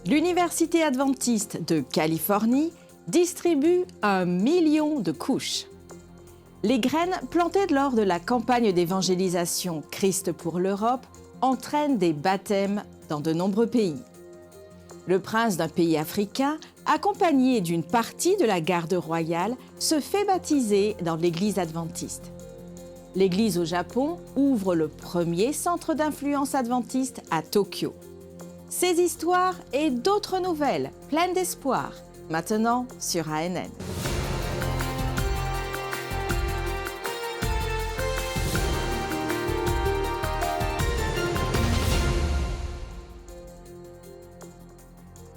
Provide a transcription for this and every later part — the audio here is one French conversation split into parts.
L'Université adventiste de Californie distribue 1 million de couches. Les graines plantées lors de la campagne d'évangélisation Christ pour l'Europe entraînent des baptêmes dans de nombreux pays. Le prince d'un pays africain, accompagné d'une partie de la garde royale, se fait baptiser dans l'église adventiste. L'église au Japon ouvre le premier centre d'influence adventiste à Tokyo. Ces histoires et d'autres nouvelles pleines d'espoir, maintenant sur ANN.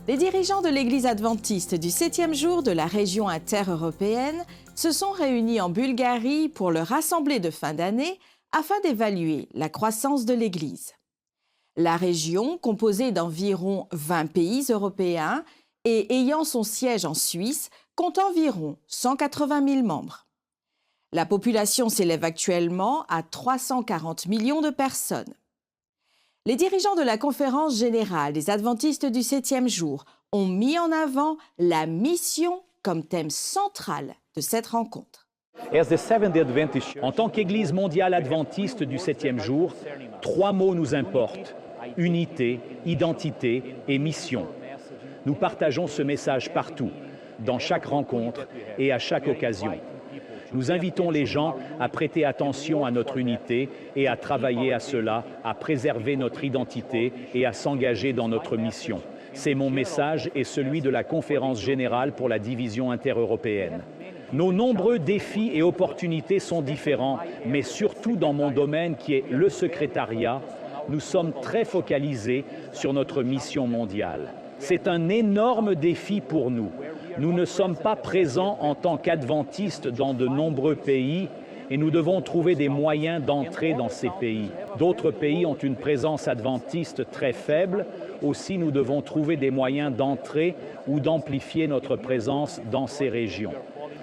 Les dirigeants de l'Église adventiste du 7e jour de la région intereuropéenne se sont réunis en Bulgarie pour leur assemblée de fin d'année afin d'évaluer la croissance de l'Église. La région, composée d'environ 20 pays européens et ayant son siège en Suisse, compte environ 180 000 membres. La population s'élève actuellement à 340 millions de personnes. Les dirigeants de la Conférence générale des adventistes du 7e jour ont mis en avant la mission comme thème central de cette rencontre. En tant qu'Église mondiale adventiste du 7e jour, 3 mots nous importent: unité, identité et mission. Nous partageons ce message partout, dans chaque rencontre et à chaque occasion. Nous invitons les gens à prêter attention à notre unité et à travailler à cela, à préserver notre identité et à s'engager dans notre mission. C'est mon message et celui de la Conférence générale pour la division intereuropéenne. Nos nombreux défis et opportunités sont différents, mais surtout dans mon domaine qui est le secrétariat, nous sommes très focalisés sur notre mission mondiale. C'est un énorme défi pour nous. Nous ne sommes pas présents en tant qu'adventistes dans de nombreux pays et nous devons trouver des moyens d'entrer dans ces pays. D'autres pays ont une présence adventiste très faible. Aussi, nous devons trouver des moyens d'entrer ou d'amplifier notre présence dans ces régions.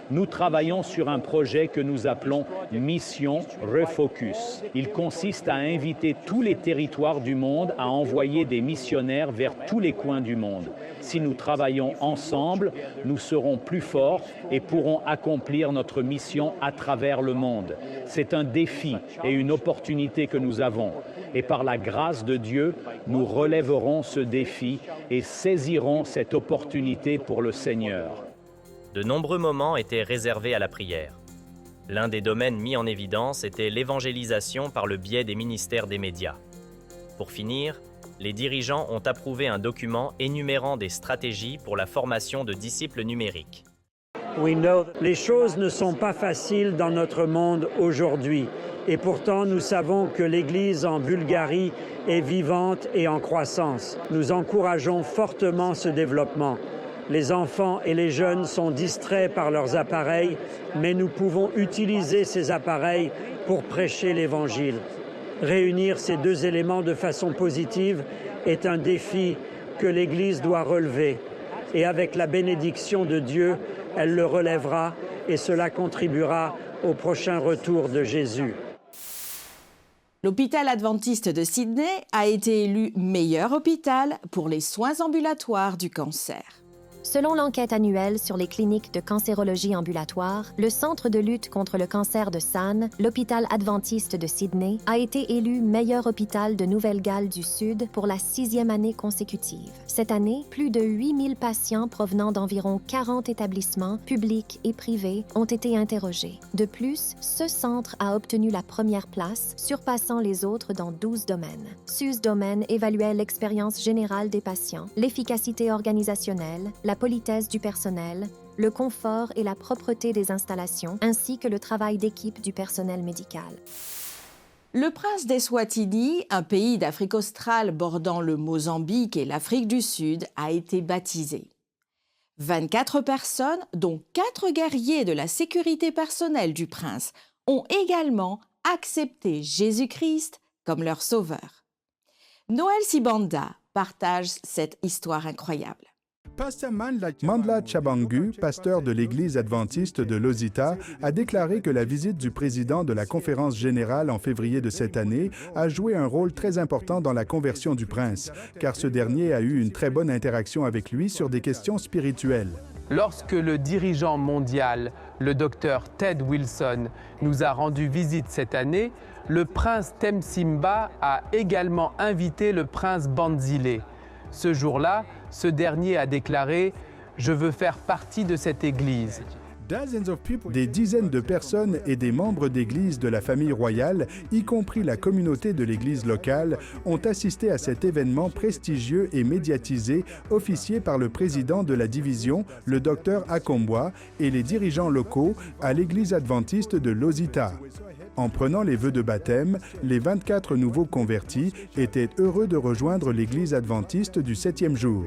Nous travaillons sur un projet que nous appelons Mission Refocus. Il consiste à inviter tous les territoires du monde à envoyer des missionnaires vers tous les coins du monde. Si nous travaillons ensemble, nous serons plus forts et pourrons accomplir notre mission à travers le monde. C'est un défi et une opportunité que nous avons. Et par la grâce de Dieu, nous relèverons ce défi et saisirons cette opportunité pour le Seigneur. De nombreux moments étaient réservés à la prière. L'un des domaines mis en évidence était l'évangélisation par le biais des ministères des médias. Pour finir, les dirigeants ont approuvé un document énumérant des stratégies pour la formation de disciples numériques. Les choses ne sont pas faciles dans notre monde aujourd'hui. Et pourtant, nous savons que l'Église en Bulgarie est vivante et en croissance. Nous encourageons fortement ce développement. Les enfants et les jeunes sont distraits par leurs appareils, mais nous pouvons utiliser ces appareils pour prêcher l'Évangile. Réunir ces deux éléments de façon positive est un défi que l'Église doit relever. Et avec la bénédiction de Dieu, elle le relèvera et cela contribuera au prochain retour de Jésus. L'hôpital adventiste de Sydney a été élu meilleur hôpital pour les soins ambulatoires du cancer. Selon l'enquête annuelle sur les cliniques de cancérologie ambulatoire, le Centre de lutte contre le cancer de Sane, l'hôpital adventiste de Sydney, a été élu meilleur hôpital de Nouvelle-Galles du Sud pour la 6e année consécutive. Cette année, plus de 8000 patients provenant d'environ 40 établissements, publics et privés, ont été interrogés. De plus, ce centre a obtenu la première place, surpassant les autres dans 12 domaines. SUS Domaine évaluait l'expérience générale des patients, l'efficacité organisationnelle, la politesse du personnel, le confort et la propreté des installations, ainsi que le travail d'équipe du personnel médical. Le prince d'Eswatini, un pays d'Afrique australe bordant le Mozambique et l'Afrique du Sud, a été baptisé. 24 personnes, dont 4 guerriers de la sécurité personnelle du prince, ont également accepté Jésus-Christ comme leur sauveur. Noël Sibanda partage cette histoire incroyable. Mandla Chabangu, pasteur de l'Église adventiste de Lozita, a déclaré que la visite du président de la Conférence générale en février de cette année a joué un rôle très important dans la conversion du prince, car ce dernier a eu une très bonne interaction avec lui sur des questions spirituelles. Lorsque le dirigeant mondial, le docteur Ted Wilson, nous a rendu visite cette année, le prince Temsimba a également invité le prince Banzile. Ce jour-là, ce dernier a déclaré « Je veux faire partie de cette église ». Des dizaines de personnes et des membres d'église de la famille royale, y compris la communauté de l'église locale, ont assisté à cet événement prestigieux et médiatisé, officié par le président de la division, le docteur Akombwa, et les dirigeants locaux à l'église adventiste de Lozita. En prenant les vœux de baptême, les 24 nouveaux convertis étaient heureux de rejoindre l'église adventiste du 7e jour.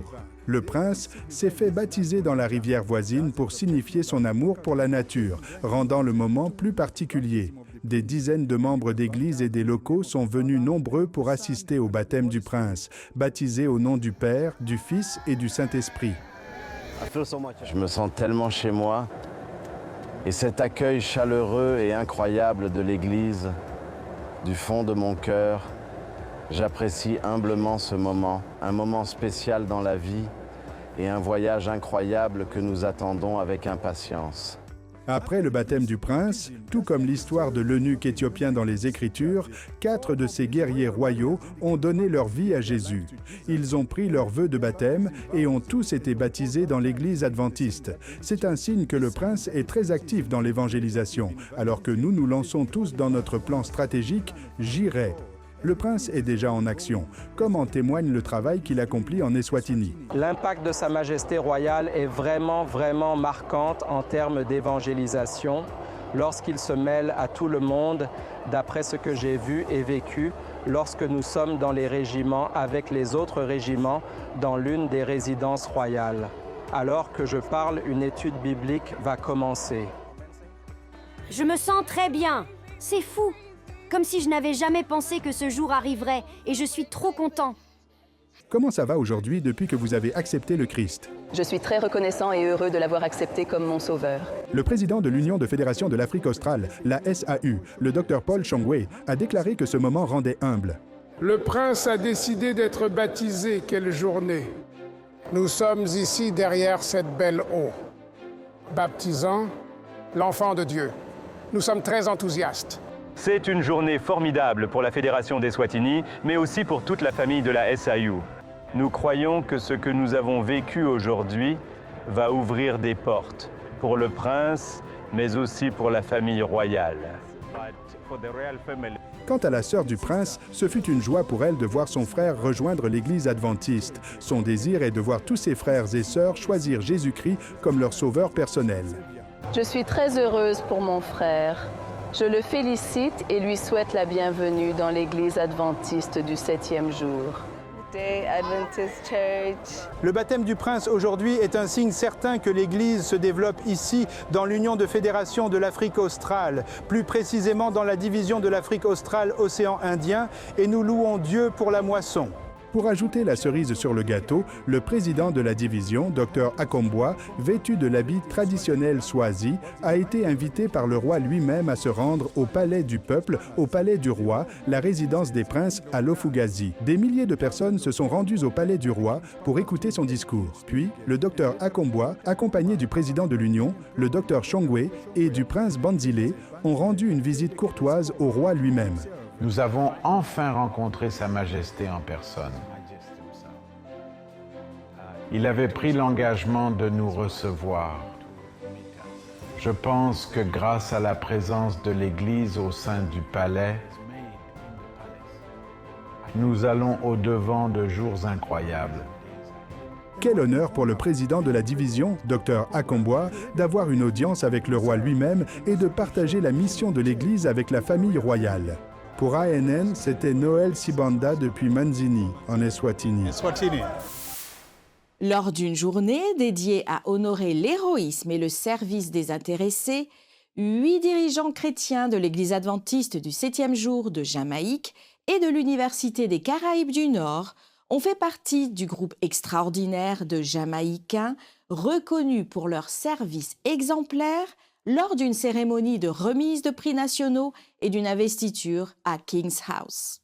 Le prince s'est fait baptiser dans la rivière voisine pour signifier son amour pour la nature, rendant le moment plus particulier. Des dizaines de membres d'église et des locaux sont venus nombreux pour assister au baptême du prince, baptisé au nom du Père, du Fils et du Saint-Esprit. Je me sens tellement chez moi. Et cet accueil chaleureux et incroyable de l'Église, du fond de mon cœur, j'apprécie humblement ce moment, un moment spécial dans la vie et un voyage incroyable que nous attendons avec impatience. Après le baptême du prince, tout comme l'histoire de l'eunuque éthiopien dans les Écritures, 4 de ces guerriers royaux ont donné leur vie à Jésus. Ils ont pris leurs vœux de baptême et ont tous été baptisés dans l'Église adventiste. C'est un signe que le prince est très actif dans l'évangélisation, alors que nous nous lançons tous dans notre plan stratégique « J'irai ». Le prince est déjà en action, comme en témoigne le travail qu'il accomplit en Eswatini. L'impact de Sa Majesté royale est vraiment marquant en termes d'évangélisation lorsqu'il se mêle à tout le monde, d'après ce que j'ai vu et vécu, lorsque nous sommes dans les régiments avec les autres régiments dans l'une des résidences royales. Alors que je parle, une étude biblique va commencer. Je me sens très bien. C'est fou. Comme si je n'avais jamais pensé que ce jour arriverait, et je suis trop content. Comment ça va aujourd'hui depuis que vous avez accepté le Christ? Je suis très reconnaissant et heureux de l'avoir accepté comme mon sauveur. Le président de l'Union de fédération de l'Afrique australe, la SAU, le Dr Paul Chongwe, a déclaré que ce moment rendait humble. Le prince a décidé d'être baptisé. Quelle journée! Nous sommes ici derrière cette belle eau, baptisant l'enfant de Dieu. Nous sommes très enthousiastes. C'est une journée formidable pour la Fédération d'Eswatini, mais aussi pour toute la famille de la SAU. Nous croyons que ce que nous avons vécu aujourd'hui va ouvrir des portes pour le prince, mais aussi pour la famille royale. Quant à la sœur du prince, ce fut une joie pour elle de voir son frère rejoindre l'Église adventiste. Son désir est de voir tous ses frères et sœurs choisir Jésus-Christ comme leur sauveur personnel. Je suis très heureuse pour mon frère. Je le félicite et lui souhaite la bienvenue dans l'Église adventiste du 7e jour. Le baptême du prince aujourd'hui est un signe certain que l'Église se développe ici, dans l'Union de fédération de l'Afrique australe, plus précisément dans la division de l'Afrique australe Océan Indien, et nous louons Dieu pour la moisson. Pour ajouter la cerise sur le gâteau, le président de la division, Dr Akombwa, vêtu de l'habit traditionnel swazi, a été invité par le roi lui-même à se rendre au palais du peuple, au palais du roi, la résidence des princes à Lofugazi. Des milliers de personnes se sont rendues au palais du roi pour écouter son discours. Puis, le Dr Akombwa, accompagné du président de l'Union, le Dr Chongwe et du prince Banzile, ont rendu une visite courtoise au roi lui-même. Nous avons enfin rencontré Sa Majesté en personne. Il avait pris l'engagement de nous recevoir. Je pense que grâce à la présence de l'Église au sein du palais, nous allons au-devant de jours incroyables. Quel honneur pour le président de la division, Dr Akombwa, d'avoir une audience avec le roi lui-même et de partager la mission de l'Église avec la famille royale. Pour ANN, c'était Noël Sibanda depuis Manzini, en Eswatini. Lors d'une journée dédiée à honorer l'héroïsme et le service des intéressés, 8 dirigeants chrétiens de l'Église adventiste du 7e jour de Jamaïque et de l'Université des Caraïbes du Nord ont fait partie du groupe extraordinaire de Jamaïcains reconnus pour leur service exemplaire lors d'une cérémonie de remise de prix nationaux et d'une investiture à King's House.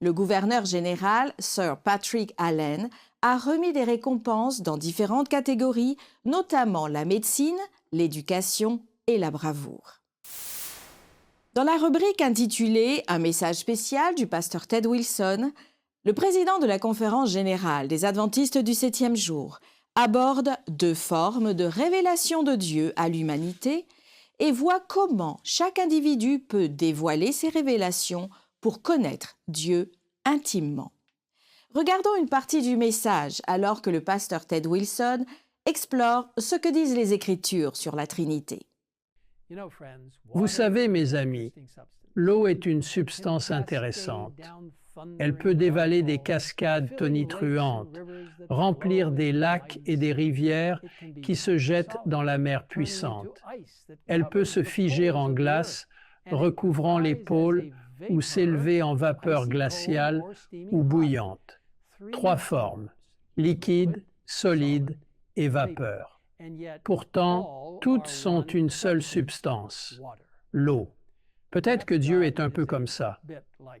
Le gouverneur général, Sir Patrick Allen, a remis des récompenses dans différentes catégories, notamment la médecine, l'éducation et la bravoure. Dans la rubrique intitulée « Un message spécial » du pasteur Ted Wilson, le président de la Conférence générale des Adventistes du 7e jour aborde 2 formes de révélation de Dieu à l'humanité et voit comment chaque individu peut dévoiler ses révélations pour connaître Dieu intimement. Regardons une partie du message alors que le pasteur Ted Wilson explore ce que disent les Écritures sur la Trinité. Vous savez, mes amis, l'eau est une substance intéressante. Elle peut dévaler des cascades tonitruantes, remplir des lacs et des rivières qui se jettent dans la mer puissante. Elle peut se figer en glace, recouvrant les pôles, ou s'élever en vapeur glaciale ou bouillante. 3 formes, liquide, solide et vapeur. Pourtant, toutes sont une seule substance, l'eau. Peut-être que Dieu est un peu comme ça.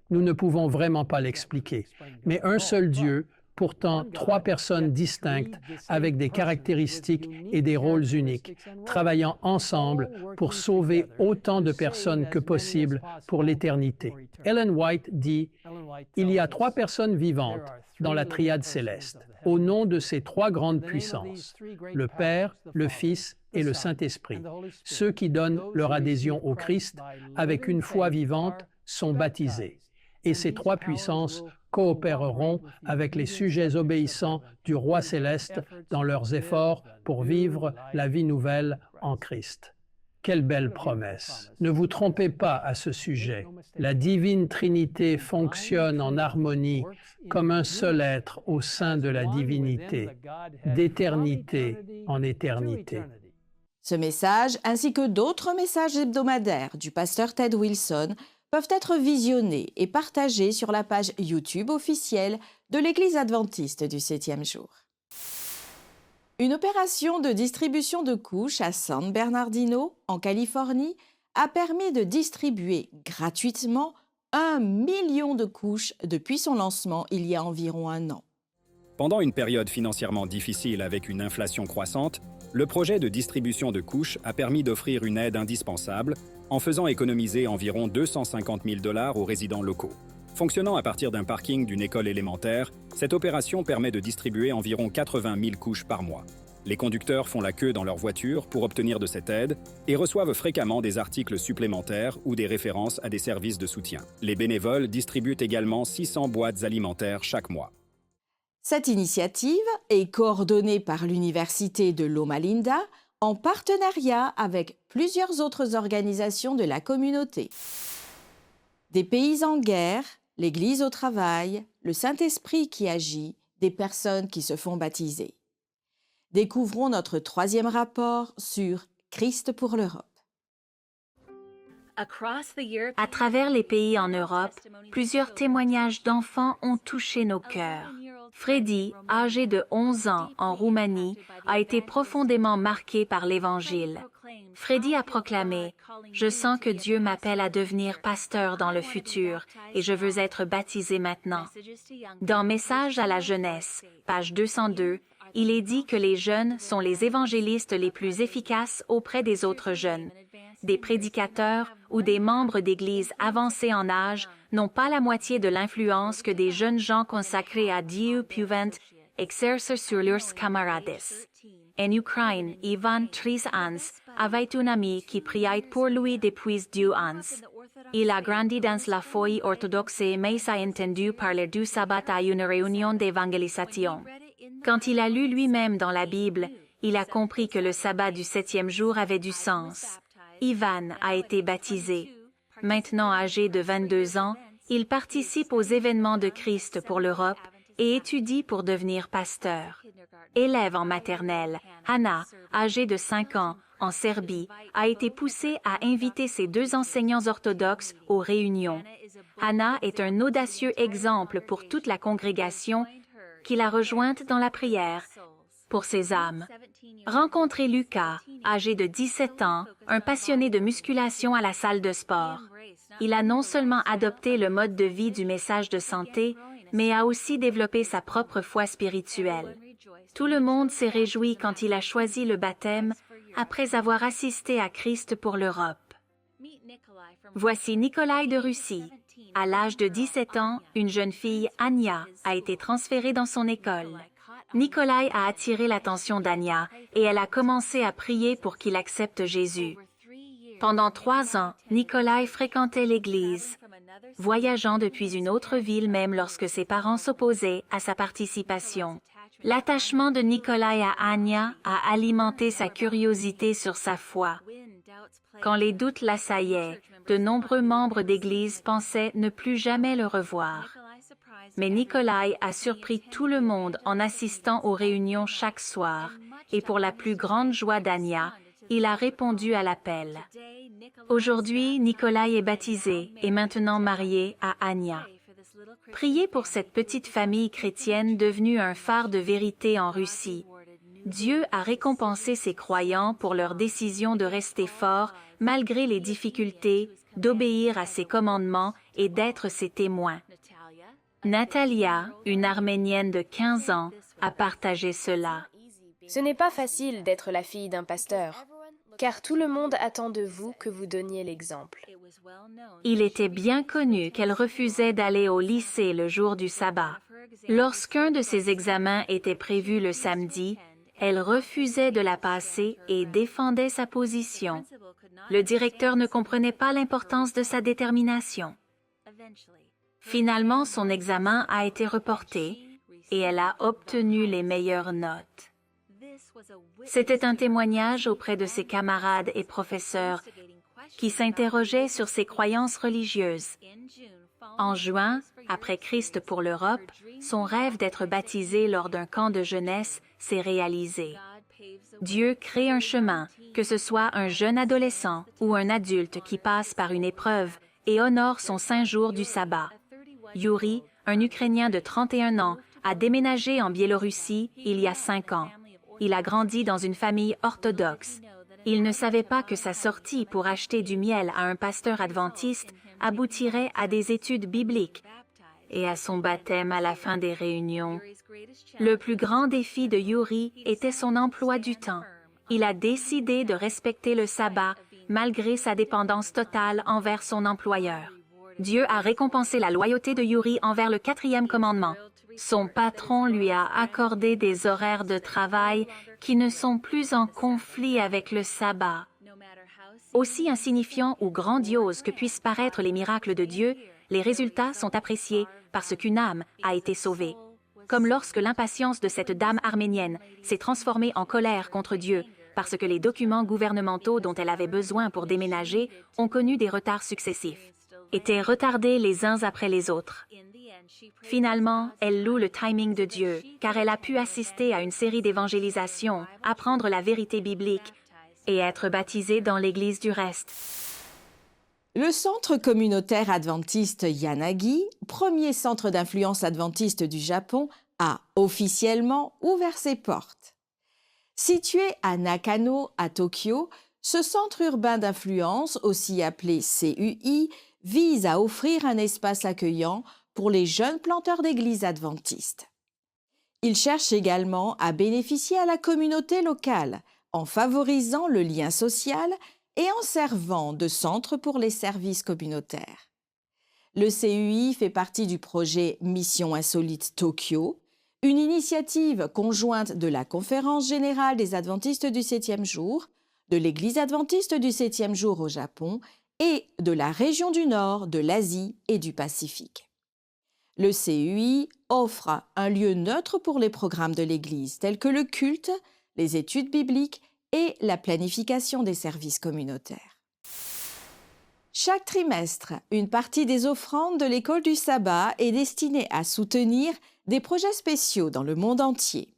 Nous ne pouvons vraiment pas l'expliquer. Mais un seul Dieu, pourtant 3 personnes distinctes avec des caractéristiques et des rôles uniques, travaillant ensemble pour sauver autant de personnes que possible pour l'éternité. Ellen White dit « Il y a 3 personnes vivantes dans la triade céleste, au nom de ces 3 grandes puissances, le Père, le Fils et le Saint-Esprit. Ceux qui donnent leur adhésion au Christ avec une foi vivante sont baptisés. Et ces 3 puissances coopéreront avec les sujets obéissants du Roi céleste dans leurs efforts pour vivre la vie nouvelle en Christ. » Quelle belle promesse! Ne vous trompez pas à ce sujet. La divine Trinité fonctionne en harmonie comme un seul être au sein de la divinité, d'éternité en éternité. Ce message, ainsi que d'autres messages hebdomadaires du pasteur Ted Wilson, peuvent être visionnés et partagés sur la page YouTube officielle de l'Église adventiste du 7e jour. Une opération de distribution de couches à San Bernardino, en Californie, a permis de distribuer gratuitement 1 million de couches depuis son lancement il y a environ 1 an. Pendant une période financièrement difficile avec une inflation croissante, le projet de distribution de couches a permis d'offrir une aide indispensable en faisant économiser environ 250 000 $ aux résidents locaux. Fonctionnant à partir d'un parking d'une école élémentaire, cette opération permet de distribuer environ 80 000 couches par mois. Les conducteurs font la queue dans leur voiture pour obtenir de cette aide et reçoivent fréquemment des articles supplémentaires ou des références à des services de soutien. Les bénévoles distribuent également 600 boîtes alimentaires chaque mois. Cette initiative est coordonnée par l'Université de Loma Linda en partenariat avec plusieurs autres organisations de la communauté. Des pays en guerre, l'Église au travail, le Saint-Esprit qui agit, des personnes qui se font baptiser. Découvrons notre 3e rapport sur Christ pour l'Europe. À travers les pays en Europe, plusieurs témoignages d'enfants ont touché nos cœurs. Freddy, âgé de 11 ans en Roumanie, a été profondément marqué par l'Évangile. Freddy a proclamé « Je sens que Dieu m'appelle à devenir pasteur dans le futur et je veux être baptisé maintenant. » Dans Message à la jeunesse, page 202, il est dit que les jeunes sont les évangélistes les plus efficaces auprès des autres jeunes. Des prédicateurs ou des membres d'églises avancés en âge n'ont pas la moitié de l'influence que des jeunes gens consacrés à Dieu pouvant exercer sur leurs camarades. En Ukraine, Ivan 13 ans avait un ami qui priait pour lui depuis 2 ans. Il a grandi dans la foi orthodoxe mais a entendu parler du sabbat à une réunion d'évangélisation. Quand il a lu lui-même dans la Bible, il a compris que le sabbat du 7e jour avait du sens. Ivan a été baptisé. Maintenant âgé de 22 ans, il participe aux événements de Christ pour l'Europe et étudie pour devenir pasteur. Élève en maternelle, Hannah, âgée de 5 ans, en Serbie, a été poussée à inviter ses 2 enseignants orthodoxes aux réunions. Hannah est un audacieux exemple pour toute la congrégation qui l'a rejointe dans la prière pour ses âmes. Rencontrez Lucas, âgé de 17 ans, un passionné de musculation à la salle de sport. Il a non seulement adopté le mode de vie du message de santé, mais a aussi développé sa propre foi spirituelle. Tout le monde s'est réjoui quand il a choisi le baptême après avoir assisté à Christ pour l'Europe. Voici Nikolai de Russie. À l'âge de 17 ans, une jeune fille, Anya, a été transférée dans son école. Nikolai a attiré l'attention d'Anya et elle a commencé à prier pour qu'il accepte Jésus. Pendant 3 ans, Nikolai fréquentait l'Église, voyageant depuis une autre ville même lorsque ses parents s'opposaient à sa participation. L'attachement de Nikolai à Anya a alimenté sa curiosité sur sa foi. Quand les doutes l'assaillaient, de nombreux membres d'Église pensaient ne plus jamais le revoir. Mais Nikolai a surpris tout le monde en assistant aux réunions chaque soir, et pour la plus grande joie d'Anya, il a répondu à l'appel. Aujourd'hui, Nikolai est baptisé et maintenant marié à Anya. Priez pour cette petite famille chrétienne devenue un phare de vérité en Russie. Dieu a récompensé ses croyants pour leur décision de rester forts malgré les difficultés, d'obéir à ses commandements et d'être ses témoins. Natalia, une Arménienne de 15 ans, a partagé cela. Ce n'est pas facile d'être la fille d'un pasteur, car tout le monde attend de vous que vous donniez l'exemple. Il était bien connu qu'elle refusait d'aller au lycée le jour du sabbat. Lorsqu'un de ses examens était prévu le samedi, elle refusait de la passer et défendait sa position. Le directeur ne comprenait pas l'importance de sa détermination. Finalement, son examen a été reporté et elle a obtenu les meilleures notes. C'était un témoignage auprès de ses camarades et professeurs qui s'interrogeaient sur ses croyances religieuses. En juin, après Christ pour l'Europe, son rêve d'être baptisé lors d'un camp de jeunesse s'est réalisé. Dieu crée un chemin, que ce soit un jeune adolescent ou un adulte qui passe par une épreuve et honore son saint jour du sabbat. Yuri, un Ukrainien de 31 ans, a déménagé en Biélorussie il y a 5 ans. Il a grandi dans une famille orthodoxe. Il ne savait pas que sa sortie pour acheter du miel à un pasteur adventiste aboutirait à des études bibliques et à son baptême à la fin des réunions. Le plus grand défi de Yuri était son emploi du temps. Il a décidé de respecter le sabbat malgré sa dépendance totale envers son employeur. Dieu a récompensé la loyauté de Yuri envers le 4e commandement. Son patron lui a accordé des horaires de travail qui ne sont plus en conflit avec le sabbat. Aussi insignifiants ou grandioses que puissent paraître les miracles de Dieu, les résultats sont appréciés parce qu'une âme a été sauvée. Comme lorsque l'impatience de cette dame arménienne s'est transformée en colère contre Dieu parce que les documents gouvernementaux dont elle avait besoin pour déménager ont connu des retards successifs, étaient retardés les uns après les autres. Finalement, elle loue le timing de Dieu, car elle a pu assister à une série d'évangélisations, apprendre la vérité biblique et être baptisée dans l'Église du reste. Le Centre communautaire adventiste Yanagi, premier centre d'influence adventiste du Japon, a officiellement ouvert ses portes. Situé à Nakano, à Tokyo, ce centre urbain d'influence, aussi appelé CUI, vise à offrir un espace accueillant pour les jeunes planteurs d'églises adventistes. Il cherche également à bénéficier à la communauté locale en favorisant le lien social et en servant de centre pour les services communautaires. Le CUI fait partie du projet Mission Insolite Tokyo, une initiative conjointe de la Conférence générale des adventistes du 7e jour, de l'Église adventiste du 7e jour au Japon et de la région du Nord, de l'Asie et du Pacifique. Le CUI offre un lieu neutre pour les programmes de l'Église tels que le culte, les études bibliques et la planification des services communautaires. Chaque trimestre, une partie des offrandes de l'école du sabbat est destinée à soutenir des projets spéciaux dans le monde entier.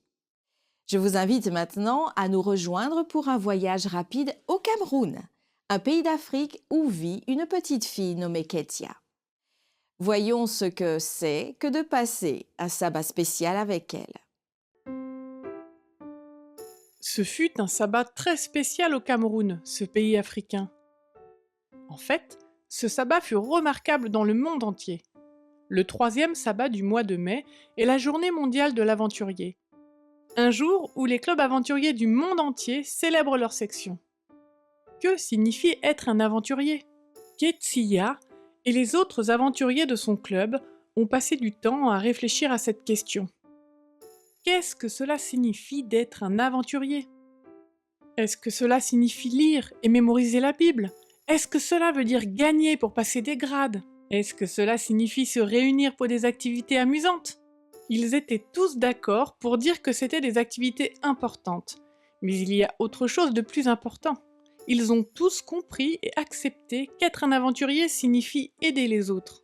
Je vous invite maintenant à nous rejoindre pour un voyage rapide au Cameroun, un pays d'Afrique où vit une petite fille nommée Ketia. Voyons ce que c'est que de passer un sabbat spécial avec elle. Ce fut un sabbat très spécial au Cameroun, ce pays africain. En fait, ce sabbat fut remarquable dans le monde entier. Le 3e sabbat du mois de mai est la journée mondiale de l'aventurier. Un jour où les clubs aventuriers du monde entier célèbrent leur section. Que signifie être un aventurier? Ketia et les autres aventuriers de son club ont passé du temps à réfléchir à cette question. Qu'est-ce que cela signifie d'être un aventurier? Est-ce que cela signifie lire et mémoriser la Bible? Est-ce que cela veut dire gagner pour passer des grades? Est-ce que cela signifie se réunir pour des activités amusantes? Ils étaient tous d'accord pour dire que c'était des activités importantes. Mais il y a autre chose de plus important. Ils ont tous compris et accepté qu'être un aventurier signifie aider les autres.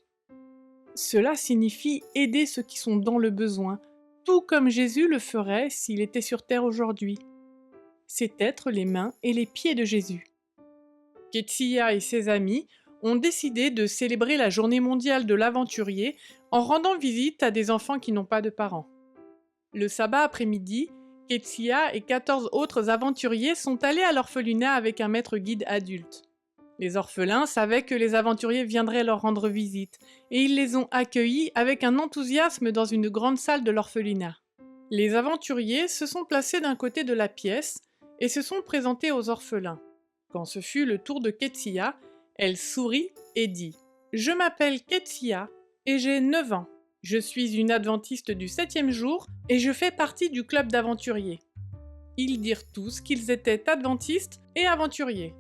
Cela signifie aider ceux qui sont dans le besoin, tout comme Jésus le ferait s'il était sur terre aujourd'hui. C'est être les mains et les pieds de Jésus. Ketia et ses amis ont décidé de célébrer la journée mondiale de l'aventurier en rendant visite à des enfants qui n'ont pas de parents. Le sabbat après-midi, Ketia et 14 autres aventuriers sont allés à l'orphelinat avec un maître guide adulte. Les orphelins savaient que les aventuriers viendraient leur rendre visite et ils les ont accueillis avec un enthousiasme dans une grande salle de l'orphelinat. Les aventuriers se sont placés d'un côté de la pièce et se sont présentés aux orphelins. Quand ce fut le tour de Ketia, elle sourit et dit « Je m'appelle Ketia et j'ai 9 ans. Je suis une adventiste du 7e jour et je fais partie du club d'aventuriers. » Ils dirent tous qu'ils étaient adventistes et aventuriers.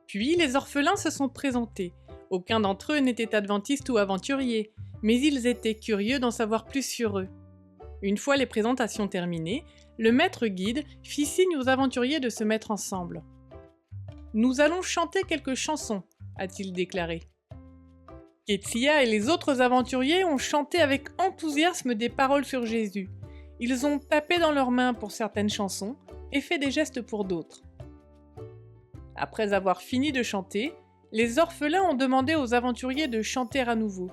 Puis les orphelins se sont présentés. Aucun d'entre eux n'était adventiste ou aventurier, mais ils étaient curieux d'en savoir plus sur eux. Une fois les présentations terminées, le maître guide fit signe aux aventuriers de se mettre ensemble. « Nous allons chanter quelques chansons », a-t-il déclaré. Ketia et les autres aventuriers ont chanté avec enthousiasme des paroles sur Jésus. Ils ont tapé dans leurs mains pour certaines chansons et fait des gestes pour d'autres. Après avoir fini de chanter, les orphelins ont demandé aux aventuriers de chanter à nouveau,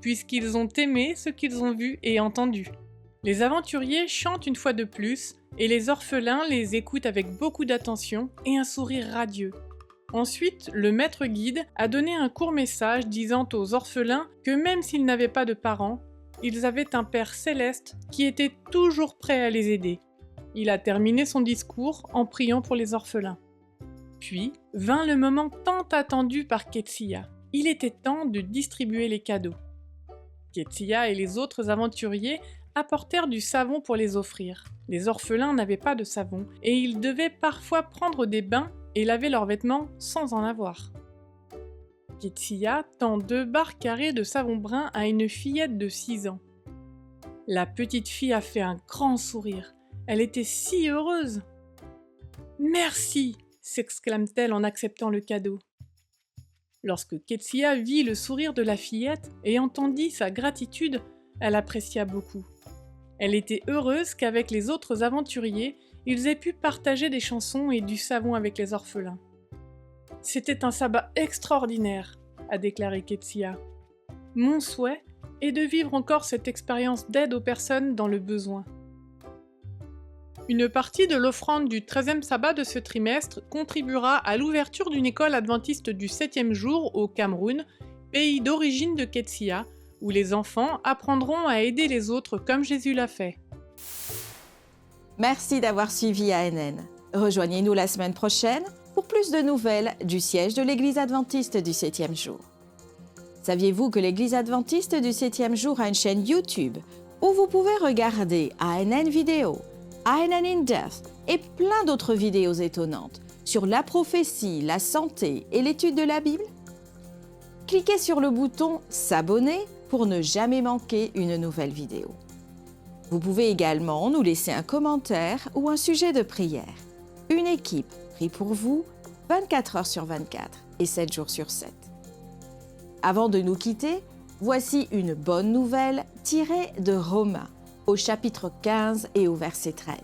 puisqu'ils ont aimé ce qu'ils ont vu et entendu. Les aventuriers chantent une fois de plus, et les orphelins les écoutent avec beaucoup d'attention et un sourire radieux. Ensuite, le maître guide a donné un court message disant aux orphelins que même s'ils n'avaient pas de parents, ils avaient un Père céleste qui était toujours prêt à les aider. Il a terminé son discours en priant pour les orphelins. Puis vint le moment tant attendu par Ketia. Il était temps de distribuer les cadeaux. Ketia et les autres aventuriers apportèrent du savon pour les offrir. Les orphelins n'avaient pas de savon et ils devaient parfois prendre des bains et laver leurs vêtements sans en avoir. Ketia tend 2 barres carrées de savon brun à une fillette de 6 ans. La petite fille a fait un grand sourire. Elle était si heureuse. « Merci !» s'exclame-t-elle en acceptant le cadeau. Lorsque Ketia vit le sourire de la fillette et entendit sa gratitude, elle apprécia beaucoup. Elle était heureuse qu'avec les autres aventuriers, ils aient pu partager des chansons et du savon avec les orphelins. « C'était un sabbat extraordinaire », a déclaré Ketia. « Mon souhait est de vivre encore cette expérience d'aide aux personnes dans le besoin. » Une partie de l'offrande du 13e sabbat de ce trimestre contribuera à l'ouverture d'une école adventiste du 7e jour au Cameroun, pays d'origine de Ketia, où les enfants apprendront à aider les autres comme Jésus l'a fait. Merci d'avoir suivi ANN. Rejoignez-nous la semaine prochaine pour plus de nouvelles du siège de l'Église adventiste du 7e jour. Saviez-vous que l'Église adventiste du 7e jour a une chaîne YouTube où vous pouvez regarder ANN Vidéo, ANN in Depth et plein d'autres vidéos étonnantes sur la prophétie, la santé et l'étude de la Bible? Cliquez sur le bouton « S'abonner » pour ne jamais manquer une nouvelle vidéo. Vous pouvez également nous laisser un commentaire ou un sujet de prière. Une équipe prie pour vous 24 heures sur 24 et 7 jours sur 7. Avant de nous quitter, voici une bonne nouvelle tirée de Romains, au chapitre 15 et au verset 13.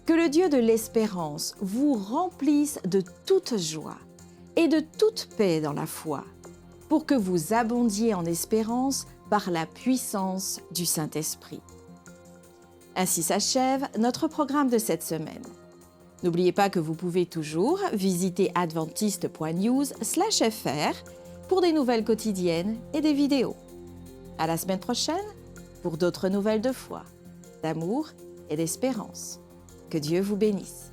Que le Dieu de l'espérance vous remplisse de toute joie et de toute paix dans la foi, pour que vous abondiez en espérance par la puissance du Saint-Esprit. Ainsi s'achève notre programme de cette semaine. N'oubliez pas que vous pouvez toujours visiter adventiste.news/fr pour des nouvelles quotidiennes et des vidéos. À la semaine prochaine pour d'autres nouvelles de foi, d'amour et d'espérance. Que Dieu vous bénisse.